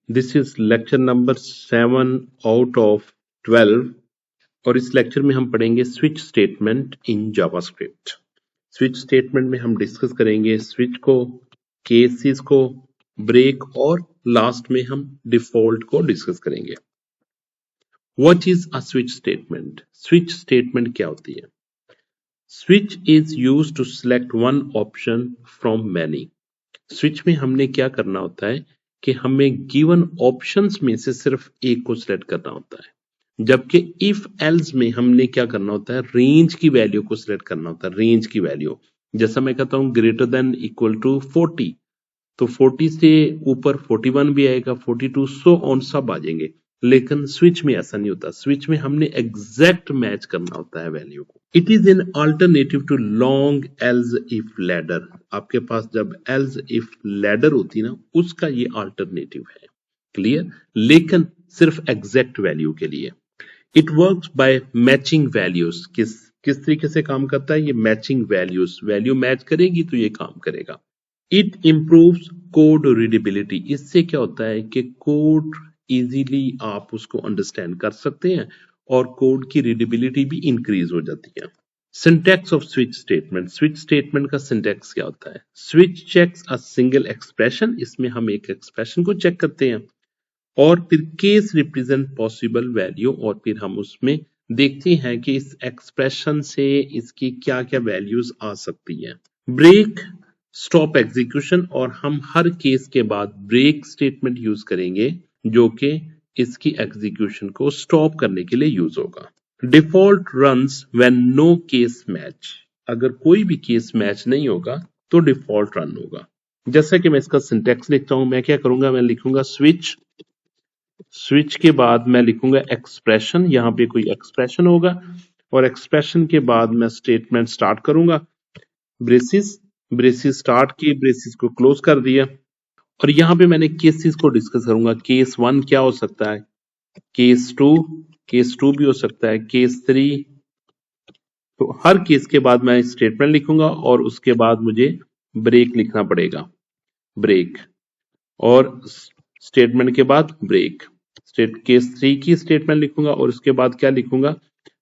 This is lecture number 7 out of 12 और इस lecture में हम पढ़ेंगे switch statement in JavaScript. Switch statement में हम डिस्कस करेंगे स्विच को, केसेस को, ब्रेक और लास्ट में हम डिफॉल्ट को डिस्कस करेंगे। What is a switch statement? Switch statement क्या होती है? Switch is used to select one option from many. Switch में हमने क्या करना होता है कि हमें गिवन ऑप्शंस में से सिर्फ एक को सिलेक्ट करना होता है, जबकि इफ एल्स में हमने क्या करना होता है, रेंज की वैल्यू को सिलेक्ट करना होता है। रेंज की वैल्यू जैसा मैं कहता हूं ग्रेटर देन इक्वल टू 40, तो 40 से ऊपर 41 भी आएगा, 42 सो ऑन सब आ जाएंगे। लेकिन स्विच में ऐसा नहीं होता। स्विच में हमने एग्जैक्ट मैच करना होता है वैल्यू को। It is an alternative to long else if ladder. आपके पास जब एल्स इफ लैडर होती ना, उसका ये अल्टरनेटिव है। क्लियर? लेकिन सिर्फ एग्जैक्ट वैल्यू के लिए। It works by matching values. किस तरीके से काम करता है ये? मैचिंग वैल्यूज, वैल्यू मैच करेगी तो ये काम करेगा। It improves code readability. इससे क्या होता है कि कोड इजीली आप उसको अंडरस्टैंड कर सकते हैं और कोड की रीडेबिलिटी भी इंक्रीज हो जाती है। Syntax of switch statement. Switch statement का सिंटैक्स क्या होता है? Switch checks a single expression. इसमें हम एक एक्सप्रेशन को चेक करते हैं और फिर केस रिप्रेजेंट पॉसिबल वैल्यू और फिर हम उसमें देखते हैं कि इस एक्सप्रेशन से इसकी क्या क्या वैल्यूज आ सकती है। ब्रेक स्टॉप एग्जीक्यूशन, और हम हर केस के बाद ब्रेक स्टेटमेंट यूज करेंगे जो कि इसकी एग्जीक्यूशन को स्टॉप करने के लिए यूज होगा। Default runs when no case match. अगर कोई भी केस मैच नहीं होगा तो डिफॉल्ट रन होगा। जैसा कि मैं इसका सिंटैक्स लिखता हूं, मैं क्या करूंगा, मैं लिखूंगा स्विच के बाद मैं लिखूंगा एक्सप्रेशन। यहां पे कोई एक्सप्रेशन होगा और एक्सप्रेशन के बाद मैं स्टेटमेंट स्टार्ट करूंगा। ब्रेसिस स्टार्ट किए, ब्रेसिस को क्लोज कर दिया और यहां पे मैंने केसेस को डिस्कस करूंगा। केस 1 क्या हो सकता है, केस 2 भी हो सकता है, केस 3। तो हर केस के बाद मैं स्टेटमेंट लिखूंगा और उसके बाद मुझे ब्रेक लिखना पड़ेगा। ब्रेक और स्टेटमेंट के बाद ब्रेक। केस 3 की स्टेटमेंट लिखूंगा और उसके बाद क्या लिखूंगा,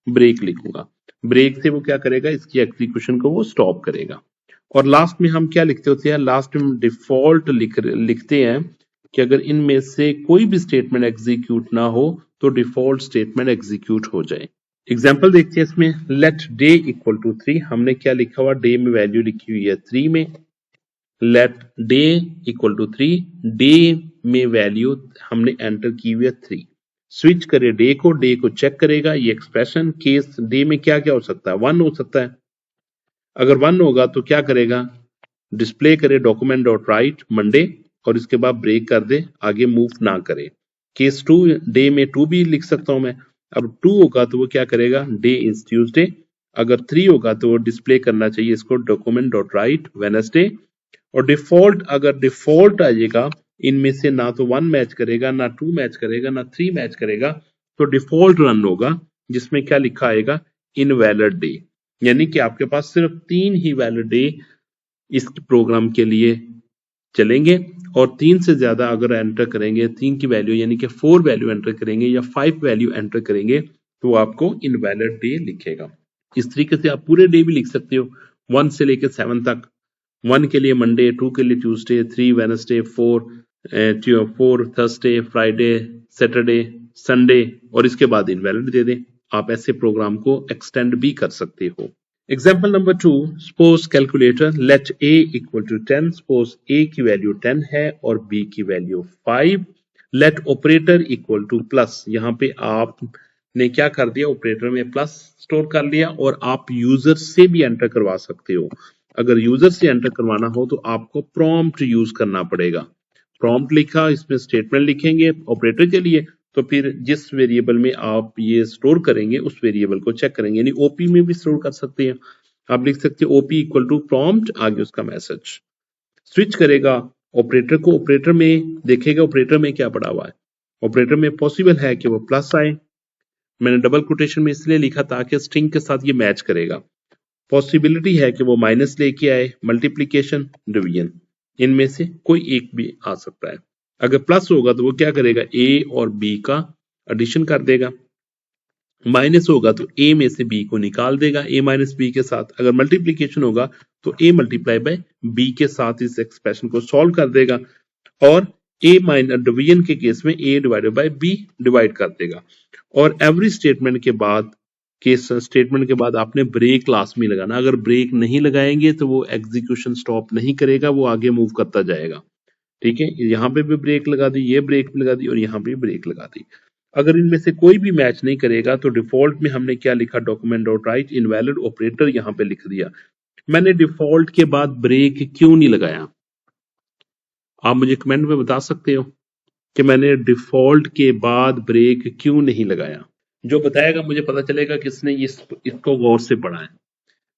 ब्रेक लिखूंगा। ब्रेक से वो क्या करेगा, इसकी एग्जीक्यूशन को वो स्टॉप करेगा। और लास्ट में हम क्या लिखते होते हैं, लास्ट में डिफॉल्ट लिखते हैं कि अगर इनमें से कोई भी स्टेटमेंट एग्जीक्यूट ना हो तो डिफॉल्ट स्टेटमेंट एग्जीक्यूट हो जाए। एग्जाम्पल देखते हैं इसमें। Let day equal to 3। हमने क्या लिखा हुआ, डे में वैल्यू लिखी हुई है 3 में। Let day equal to 3, day में वैल्यू हमने एंटर की हुई है 3। स्विच करे डे को चेक करेगा ये एक्सप्रेशन। केस डे में क्या क्या हो सकता है, 1 हो सकता है। अगर 1 होगा तो क्या करेगा, डिस्प्ले करे डॉक्यूमेंट डॉट राइट मंडे और इसके बाद ब्रेक कर दे, आगे मूव ना करे। केस 2, डे में 2 भी लिख सकता हूं मैं। अब 2 होगा तो वो क्या करेगा, डे इज ट्यूसडे। अगर 3 होगा तो वो डिस्प्ले करना चाहिए इसको डॉक्यूमेंट डॉट राइट वेडनेसडे। और डिफॉल्ट, अगर डिफॉल्ट आ जाएगा, इनमें से ना तो 1 मैच करेगा, ना 2 मैच करेगा, ना 3 मैच करेगा, तो डिफॉल्ट रन होगा जिसमें क्या लिखा आएगा, इनवैलिड डे। यानी कि आपके पास सिर्फ 3 ही वैलिड डे इस प्रोग्राम के लिए चलेंगे और 3 से ज्यादा अगर एंटर करेंगे, 3 की वैल्यू यानी कि 4 वैल्यू एंटर करेंगे या 5 वैल्यू एंटर करेंगे तो आपको इनवैलिड डे लिखेगा। इस तरीके से आप पूरे डे भी लिख सकते हो, 1 से लेकर 7 तक। 1 के लिए मंडे, 2 के लिए Tuesday, 3 Wednesday, 4 Thursday, Friday, Saturday, Sunday और इसके बाद इनवैलिड दे दें। आप ऐसे प्रोग्राम को एक्सटेंड भी कर सकते हो। Example number 2, suppose calculator let a equal to 10। Suppose a की वैल्यू 10 है और b की value 5। Let operator equal to plus. यहाँ पे आपने क्या कर दिया, ऑपरेटर में प्लस स्टोर कर लिया और आप यूजर से भी एंटर करवा सकते हो। अगर यूजर से एंटर करवाना हो तो आपको प्रॉम्प्ट यूज करना पड़ेगा। प्रॉम्प्ट लिखा, इसमें स्टेटमेंट लिखेंगे ऑपरेटर के लिए, तो फिर जिस वेरिएबल में आप ये स्टोर करेंगे उस वेरिएबल को चेक करेंगे। यानी ओपी में भी स्टोर कर सकते हैं। आप लिख सकते हैं ओपी इक्वल टू प्रॉम्प्ट, आगे उसका मैसेज। स्विच करेगा ऑपरेटर को, ऑपरेटर में देखेगा ऑपरेटर में क्या पड़ा हुआ है। ऑपरेटर में पॉसिबल है कि वो प्लस आए। मैंने डबल कोटेशन में इसलिए लिखा ताकि स्ट्रिंग के साथ ये मैच करेगा। पॉसिबिलिटी है कि वो माइनस लेके आए, मल्टीप्लीकेशन, डिवीजन, इनमें से कोई एक भी आ सकता है। अगर प्लस होगा तो वो क्या करेगा, ए और बी का एडिशन कर देगा। माइनस होगा तो ए में से बी को निकाल देगा ए माइनस बी के साथ। अगर मल्टीप्लीकेशन होगा तो ए मल्टीप्लाई बाय बी के साथ इस एक्सप्रेशन को सॉल्व कर देगा, और ए माइनस डिवीजन के केस में ए डिवाइडेड बाय बी डिवाइड कर देगा। और एवरी स्टेटमेंट के बाद आपने ब्रेक लास्ट में लगाना। अगर ब्रेक नहीं लगाएंगे तो वो एग्जीक्यूशन स्टॉप नहीं करेगा, वो आगे मूव करता जाएगा। ठीक है, यहाँ पे भी ब्रेक लगा दी, ये ब्रेक लगा दी और यहाँ पे ब्रेक लगा दी। अगर इनमें से कोई भी मैच नहीं करेगा तो डिफॉल्ट में हमने क्या लिखा, document dot right invalid operator यहाँ पे लिख दिया। मैंने डिफॉल्ट के बाद ब्रेक क्यों नहीं लगाया, आप मुझे कमेंट में बता सकते हो कि मैंने डिफॉल्ट के बाद ब्रेक क्यों नहीं लगाया। जो बताएगा मुझे पता चलेगा किसने इसको गौर से पढ़ा है।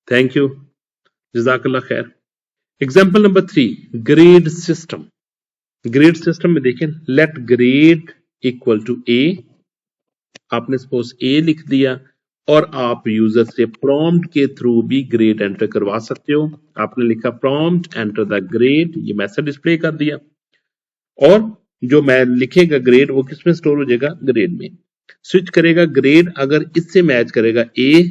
थैंक यू, जजाकल्लाह खैर। Example number 3, grade system. Grade system में देखें, लेट ग्रेड इक्वल टू ए, आपने सपोज ए लिख दिया और आप यूजर से प्रॉम्प्ट के थ्रू भी ग्रेड एंटर करवा सकते हो। आपने लिखा प्रॉम्प्ट एंटर द ग्रेड, ये मैसेज डिस्प्ले कर दिया, और जो मैं लिखेगा ग्रेड वो किसमें स्टोर हो जाएगा, ग्रेड में। स्विच करेगा ग्रेड, अगर इससे मैच करेगा ए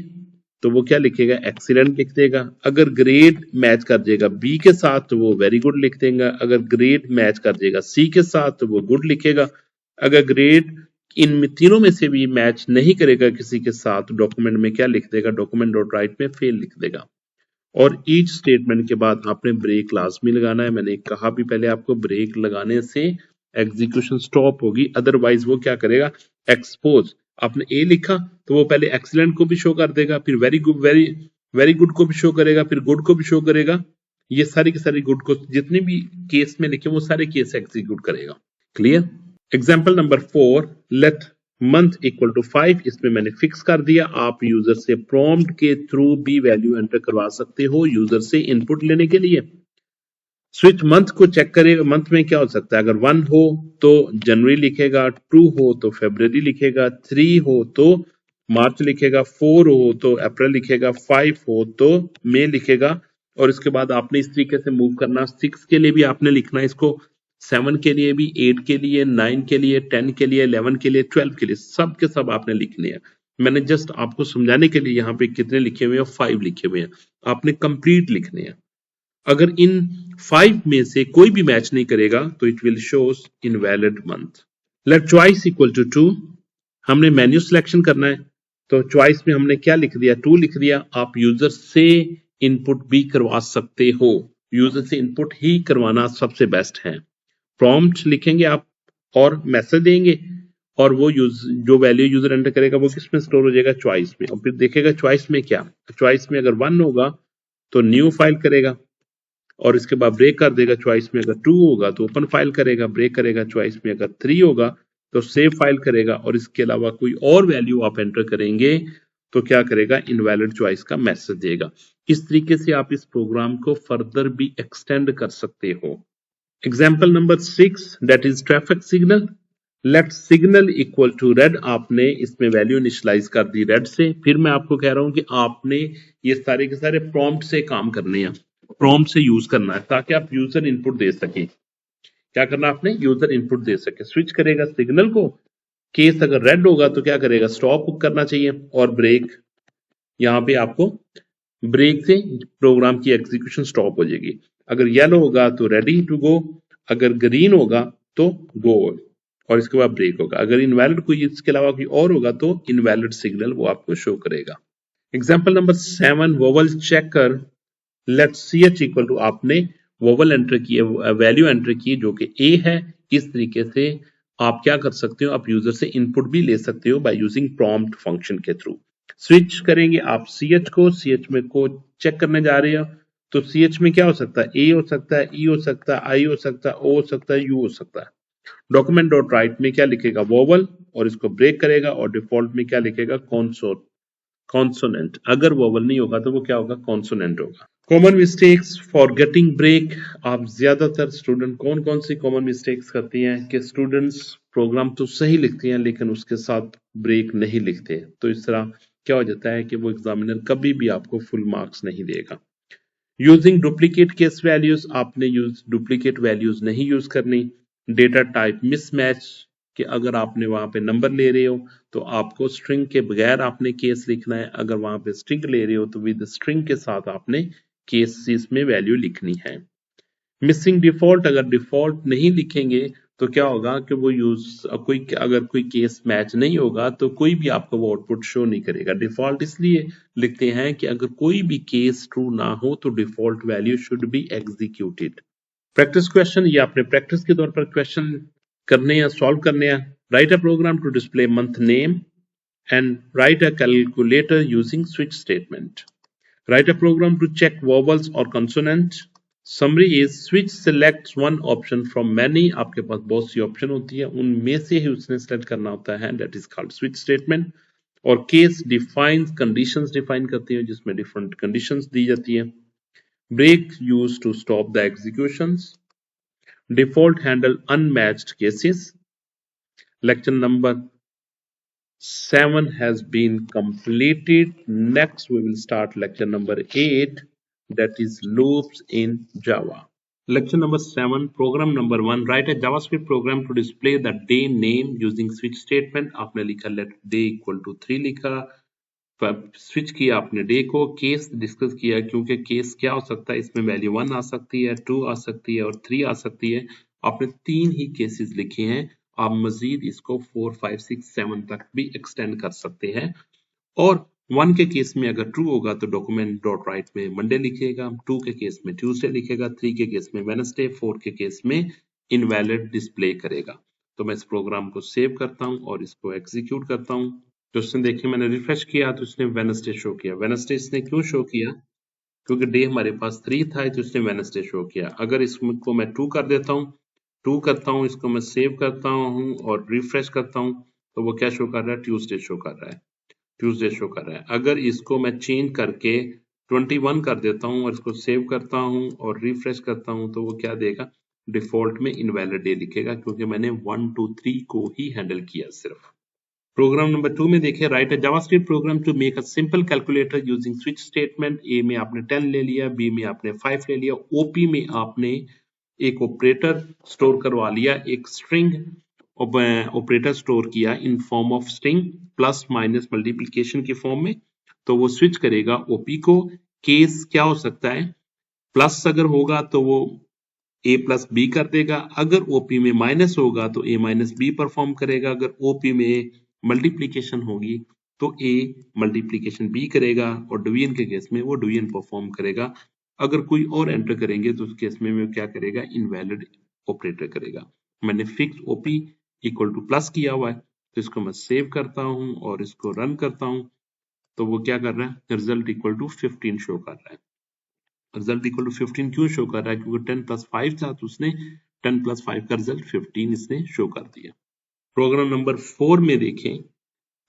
तो वो क्या लिखेगा, एक्सीलेंट लिख देगा। अगर ग्रेड मैच कर जाएगा बी के साथ तो वो वेरी गुड लिख देगा। अगर ग्रेड मैच कर जाएगा सी के साथ तो वो गुड लिखेगा। अगर ग्रेड इन तीनों में से भी मैच नहीं करेगा किसी के साथ, डॉक्यूमेंट में क्या लिख देगा, डॉक्यूमेंट डॉट राइट में फेल लिख देगा। और ईच स्टेटमेंट के बाद आपने ब्रेक लाजमी लगाना है। मैंने कहा भी पहले आपको, ब्रेक लगाने से एग्जीक्यूशन स्टॉप होगी, अदरवाइज वो क्या करेगा, एक्सपोज। आपने ए लिखा तो वो पहले एक्सीलेंट को भी शो कर देगा, फिर वेरी गुड वेरी गुड को भी शो करेगा, फिर गुड को भी शो करेगा। ये सारी की सारी गुड को जितने भी केस में लिखे वो सारे केस एग्जीक्यूट करेगा। Clear. Example number 4, let month equal to 5, इसमें मैंने फिक्स कर दिया। आप यूजर से प्रॉम्प्ट के थ्रू भी वैल्यू एंटर करवा सकते हो यूजर से इनपुट लेने के लिए। स्विच मंथ को चेक करेगा, मंथ में क्या हो सकता है, अगर 1 हो तो जनवरी लिखेगा, 2 हो तो फरवरी लिखेगा, 3 हो तो मार्च लिखेगा, 4 हो तो अप्रैल लिखेगा, 5 हो तो मई लिखेगा। और इसके बाद आपने इस तरीके से मूव करना। 6 के लिए भी आपने लिखना इसको, 7 के लिए भी, 8 के लिए, 9 के लिए, 10 के लिए, 11 के लिए, 12 के लिए, सब के सब आपने लिखने हैं। मैंने जस्ट आपको समझाने के लिए यहाँ पे कितने लिखे हुए हैं, 5 लिखे हुए हैं, आपने कंप्लीट लिखने हैं। अगर इन 5 में से कोई भी मैच नहीं करेगा तो it will shows invalid month. Let choice equal to 2, हमने मेन्यू सिलेक्शन करना है तो चॉइस में हमने क्या लिख दिया, 2 लिख दिया। आप यूजर से इनपुट भी करवा सकते हो, यूजर से इनपुट ही करवाना सबसे बेस्ट है। प्रॉम्प्ट लिखेंगे आप और मैसेज देंगे, और वो जो वैल्यू यूजर एंटर करेगा वो किस में स्टोर हो जाएगा, चॉइस में। और फिर देखेगा चॉइस में क्या, चॉइस में अगर 1 होगा तो न्यू फाइल करेगा और इसके बाद ब्रेक कर देगा। चॉइस में अगर 2 होगा तो ओपन फाइल करेगा, ब्रेक करेगा। चॉइस में अगर 3 होगा तो सेव फाइल करेगा, और इसके अलावा कोई और वैल्यू आप एंटर करेंगे तो क्या करेगा, इनवैलिड चॉइस का मैसेज देगा। इस तरीके से आप इस प्रोग्राम को फर्दर भी एक्सटेंड कर सकते हो। Example number 6, that is traffic signal. Let signal equal to red, आपने इसमें वैल्यू इनिशियलाइज कर दी रेड से। फिर मैं आपको कह रहा हूं कि आपने ये सारे के सारे प्रॉम्प्ट से काम करने हैं, प्रॉम्प्ट से यूज करना है ताकि आप यूजर इनपुट दे सके। क्या करना आपने, यूजर इनपुट दे सके। स्विच करेगा सिग्नल को, केस अगर रेड होगा तो क्या करेगा, स्टॉप करना चाहिए, और ब्रेक, यहाँ पे आपको ब्रेक से प्रोग्राम की एग्जीक्यूशन स्टॉप हो जाएगी। अगर येलो होगा तो रेडी टू गो, अगर ग्रीन होगा तो गो, और इसके बाद ब्रेक होगा। अगर इनवैलिड कोई इसके अलावा कोई और होगा तो इनवैलिड सिग्नल वो आपको शो करेगा। Example number 7, vowel checker. Let C H equal to, आपने वोवल एंटर किए, वैल्यू एंटर की जो कि ए है। इस तरीके से आप क्या कर सकते हो, आप यूजर से इनपुट भी ले सकते हो बाय यूजिंग प्रॉम्प्ट फंक्शन के थ्रू। स्विच करेंगे आप सी एच को, सी एच में को चेक करने जा रहे हो तो सी एच में क्या हो सकता है, ए हो सकता है, ई हो सकता है, आई हो सकता है, ओ हो सकता है, यू हो सकता है। डॉक्यूमेंट डॉट राइट में क्या लिखेगा, वोवल, और इसको ब्रेक करेगा, और डिफॉल्ट में क्या लिखेगा, कॉन्सोनेंट। अगर वोवल नहीं होगा तो वो क्या होगा, कॉन्सोनेंट होगा। Common mistakes forgetting break. आप ज्यादातर स्टूडेंट कौन कौन सी कॉमन मिस्टेक्स करती हैं कि स्टूडेंट्स प्रोग्राम तो सही लिखते हैं लेकिन उसके साथ ब्रेक नहीं लिखते, तो इस तरह क्या हो जाता है कि वो एग्जामिनर कभी भी आपको फुल मार्क्स नहीं देगा। यूजिंग डुप्लीकेट केस वैल्यूज, आपने यूज डुप्लीकेट वैल्यूज नहीं यूज करनी। डेटा टाइप मिसमैच कि अगर आपने वहां पे नंबर ले रहे हो तो आपको स्ट्रिंग के बगैर आपने केस लिखना है, अगर वहां पे स्ट्रिंग ले रहे हो तो विद स्ट्रिंग के साथ आपने केसेस में वैल्यू लिखनी है। मिसिंग डिफॉल्ट, अगर डिफॉल्ट नहीं लिखेंगे तो क्या होगा कि वो अगर कोई केस मैच नहीं होगा तो कोई भी आपको वो आउटपुट शो नहीं करेगा। डिफॉल्ट इसलिए लिखते हैं कि अगर कोई भी केस ट्रू ना हो तो default value should be executed. Practice question, ये आपने प्रैक्टिस के तौर पर क्वेश्चन करने या सॉल्व करने हैं। Write a program to display month name and write a calculator using switch statement. Write a program to check vowels और consonant. Summary is switch selects one option from many, आपके पास बहुत C option होती है, उनमें से ही उसने select करना होता है, that is called switch statement. और केस डिफाइंस कंडीशंस डिफाइन करती है जिसमें डिफरेंट कंडीशंस दी जाती है। Break use to stop the executions. Default handle unmatched cases. Lecture number 7 has been completed. Next, we will start lecture number 8, that is loops in Java. Lecture number 7, program number 1. Write a JavaScript program to display the day name using switch statement. आपने लिखा let day equal to 3 लिखा, switch किया आपने day को, case discuss किया क्योंकि case क्या हो सकता है, इसमें वैल्यू 1 आ सकती है, 2 आ सकती है और 3 आ सकती है। आपने 3 ही केसेस लिखे हैं, आप मजीद इसको 4, 5, 6, 7 तक भी एक्सटेंड कर सकते हैं। और 1 के केस में अगर ट्रू होगा तो डॉक्यूमेंट डॉट राइट में मंडे लिखेगा, 2 के केस में ट्यूसडे लिखेगा, 3 के केस में वेडनेसडे, 4 के केस में इनवैलिड डिस्प्ले करेगा। तो मैं इस प्रोग्राम को सेव करता हूं और इसको एग्जीक्यूट करता हूं। तो उसने देखिए मैंने रिफ्रेश किया तो उसने वेडनेसडे शो किया। वेडनेसडे इसने क्यों शो किया, क्योंकि डे हमारे पास 3 था तो उसने वेडनेसडे शो किया। अगर इसको मैं 2 कर देता हूँ, 2 करता हूँ, इसको मैं सेव करता हूँ और रिफ्रेश करता हूँ तो वो क्या शो कर रहा है, ट्यूसडे शो कर रहा है, ट्यूसडे शो कर रहा है। अगर इसको मैं चेंज करके 21 कर देता हूँ और इसको सेव करता हूँ और रिफ्रेश करता हूँ तो वो क्या देगा, डिफॉल्ट में इनवैलिड डे लिखेगा क्योंकि मैंने 1, 2, 3 को ही हैंडल किया सिर्फ। प्रोग्राम नंबर 2 में देखिए, write a JavaScript program to make a simple calculator using switch statement. A में आपने 10 ले लिया, बी में आपने 5 ले लिया, ओपी में आपने एक ऑपरेटर स्टोर करवा लिया, एक स्ट्रिंग ऑपरेटर स्टोर किया in form of string plus minus multiplication की फॉर्म में। तो वो स्विच करेगा ओपी को। केस क्या हो सकता है, प्लस अगर होगा तो वो ए प्लस बी कर देगा, अगर ओपी में माइनस होगा तो ए माइनस बी परफॉर्म करेगा, अगर ओपी में मल्टीप्लिकेशन होगी तो ए मल्टीप्लिकेशन बी करेगा और डिवीजन के केस में वो डिवीजन परफॉर्म करेगा। अगर कोई और एंटर करेंगे तो उस केस में वो क्या करेगा, इनवैलिड ऑपरेटर करेगा। मैंने fix OP equal to plus किया हुआ है तो इसको मैं सेव करता हूं और इसको रन करता हूं तो वो क्या कर रहा है, रिजल्ट इक्वल टू 15 शो कर रहा है। रिजल्ट इक्वल टू 15 क्यों शो कर रहा है, क्योंकि 10 प्लस 5 था तो उसने 10 प्लस 5 का रिजल्ट 15 इसने शो कर दिया। प्रोग्राम नंबर 4 में देखें,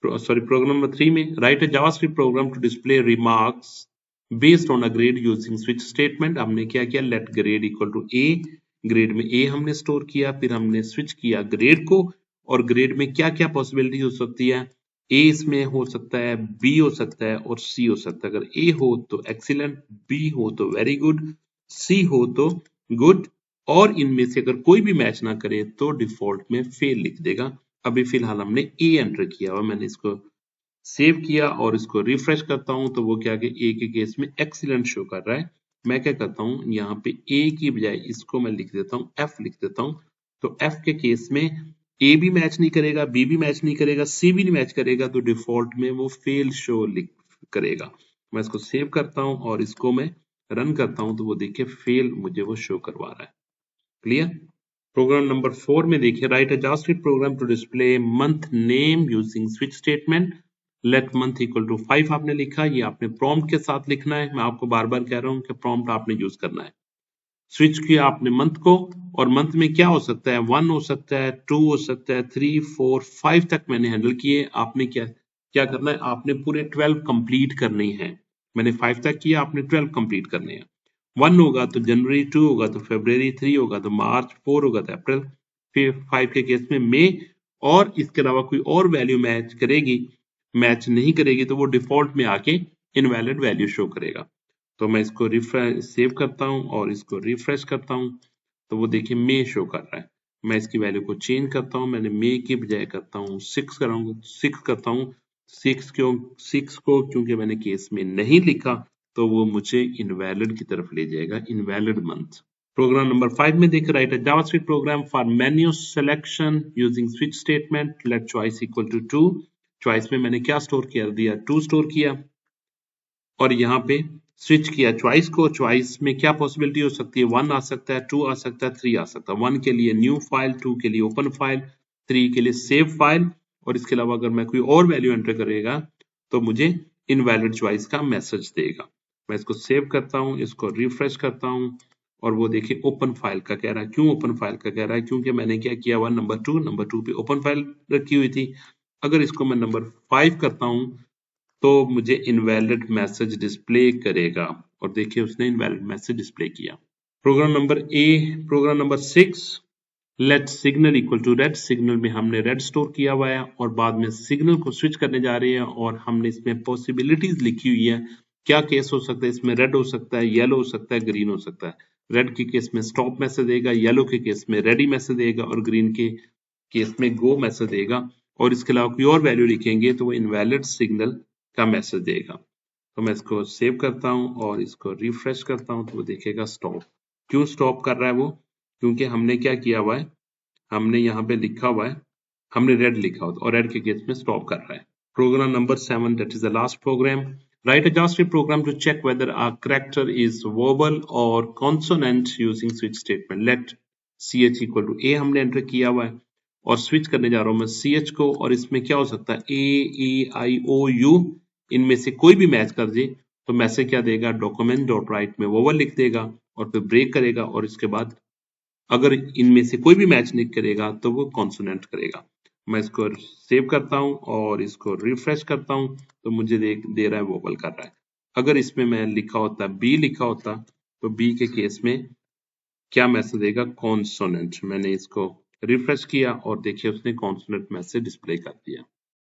प्रोग्राम नंबर 3 में, write a JavaScript program to display remarks based on a grade using switch statement. हमने क्या किया, let grade equal to A, grade में ए हमने स्टोर किया, फिर हमने स्विच किया ग्रेड को, और ग्रेड में क्या क्या पॉसिबिलिटी हो सकती है, ए इसमें हो सकता है, बी हो सकता है और सी हो सकता है। अगर ए हो तो एक्सीलेंट, बी हो तो वेरी गुड, सी हो तो गुड, और इनमें से अगर कोई भी मैच ना करे तो डिफॉल्ट में फेल लिख देगा। अभी फिलहाल हमने ए एंटर किया हुआ, मैंने इसको सेव किया और इसको रिफ्रेश करता हूं तो वो क्या कि ए के केस में एक्सीलेंट शो कर रहा है। मैं क्या करता हूं, यहाँ पे ए की बजाय इसको मैं लिख देता हूं, एफ लिख देता हूं। तो एफ के केस में ए भी मैच नहीं करेगा, बी भी मैच नहीं करेगा, सी भी नहीं मैच करेगा, तो डिफॉल्ट में वो फेल शो करेगा। मैं इसको सेव करता हूं और इसको मैं रन करता हूं तो वो देखिए फेल मुझे वो शो करवा रहा है। क्लियर। प्रोग्राम नंबर 4 में देखिए, write a JavaScript program to display month name using switch statement. Let month equal to 5 आपने लिखा, ये आपने प्रॉम्प्ट के साथ लिखना है। मैं आपको बार बार कह रहा हूं कि प्रॉम्प्ट आपने यूज करना है। स्विच किया आपने मंथ को, और मंथ में क्या हो सकता है, 1 हो सकता है, 2 हो सकता है, 3, 4, 5 तक मैंने हैंडल किए। आपने क्या क्या करना है, आपने पूरे 12 कंप्लीट करने हैं। मैंने 5 तक किया, आपने 12 कंप्लीट करने हैं। 1 होगा तो जनवरी, 2 होगा तो फरवरी, 3 होगा तो मार्च, 4 होगा तो अप्रैल, फिर 5 के केस में मई, और इसके अलावा कोई और वैल्यू मैच करेगी, मैच नहीं करेगी तो वो डिफॉल्ट में आके इनवैलिड वैल्यू शो करेगा। तो मैं इसको रिफ्रेश सेव करता हूं और इसको रिफ्रेश करता हूं तो वो देखिए मई शो कर रहा है। मैं इसकी वैल्यू को चेंज करता हूं, मैंने मे की बजाय करता हूं 6 कराऊंगा, 6 करता हूं। 6 को क्योंकि मैंने केस में नहीं लिखा तो वो मुझे इनवैलिड की तरफ ले जाएगा, इनवैलिड मंथ। प्रोग्राम नंबर 5 में देख write a JavaScript program for menu selection using switch statement, let choice equal to 2। Choice में मैंने क्या स्टोर किया दिया, 2 स्टोर किया, और यहाँ पे स्विच किया चॉइस को। चॉइस में क्या पॉसिबिलिटी हो सकती है, 1 आ सकता है, 2 आ सकता है, 3 आ सकता है। 1 के लिए न्यू फाइल, 2 के लिए ओपन फाइल, 3 के लिए सेव फाइल, और इसके अलावा अगर मैं कोई और वैल्यू एंटर करेगा तो मुझे इनवैलिड चॉइस का मैसेज देगा। मैं इसको सेव करता हूं, इसको रिफ्रेश करता हूं, और वो देखिए ओपन फाइल का कह रहा है। क्यों ओपन फाइल का कह रहा है, क्योंकि मैंने क्या किया हुआ, नंबर 2 पे ओपन फाइल रखी हुई थी। अगर इसको मैं नंबर 5 करता हूं तो मुझे इनवैलिड मैसेज डिस्प्ले करेगा, और देखिए उसने इनवैलिड मैसेज डिस्प्ले किया। Program number 6, let signal equal to red. Signal में हमने रेड स्टोर किया हुआ है, और बाद में सिग्नल को स्विच करने जा रहे हैं, और हमने इसमें पॉसिबिलिटीज लिखी हुई है। क्या केस हो सकता है इसमें, रेड हो सकता है, येलो हो सकता है, ग्रीन हो सकता है। रेड के केस में स्टॉप मैसेज देगा, येलो के केस में रेडी मैसेज देगा, और ग्रीन के केस में गो मैसेज देगा। और इसके अलावा कोई और वैल्यू लिखेंगे तो वो इनवैलिड सिग्नल का मैसेज देगा। तो मैं इसको सेव करता हूं और इसको रिफ्रेश करता हूं तो वो देखेगा स्टॉप। क्यों स्टॉप कर रहा है वो, क्योंकि हमने क्या किया हुआ है, हमने यहाँ पे लिखा हुआ है, हमने रेड लिखा हुआ और रेड के केस में स्टॉप कर रहा है। Program number 7, that is the last program. Write a JavaScript program to check whether a character is vowel or consonant using switch statement. Let ch equal to a हमने enter किया हुआ है, और switch करने जा रहा हूं मैं ch को, और इसमें क्या हो सकता है, a e i o u, इनमें से कोई भी मैच कर दे तो मैसेज क्या देगा, डॉक्यूमेंट डॉट राइट में वोवल लिख देगा, और फिर ब्रेक करेगा, और इसके बाद अगर इनमें से कोई भी मैच नहीं करेगा तो वो कॉन्सोनेंट करेगा। मैं इसको सेव करता हूं और इसको रिफ्रेश करता हूं तो मुझे दे रहा है वोवल कर रहा है। अगर इसमें मैं लिखा होता, बी लिखा होता, तो बी के केस में क्या मैसेज देगा, कॉन्सोनेंट। मैंने इसको रिफ्रेश किया और देखिए उसने कॉन्सोनेंट मैसेज डिस्प्ले कर दिया।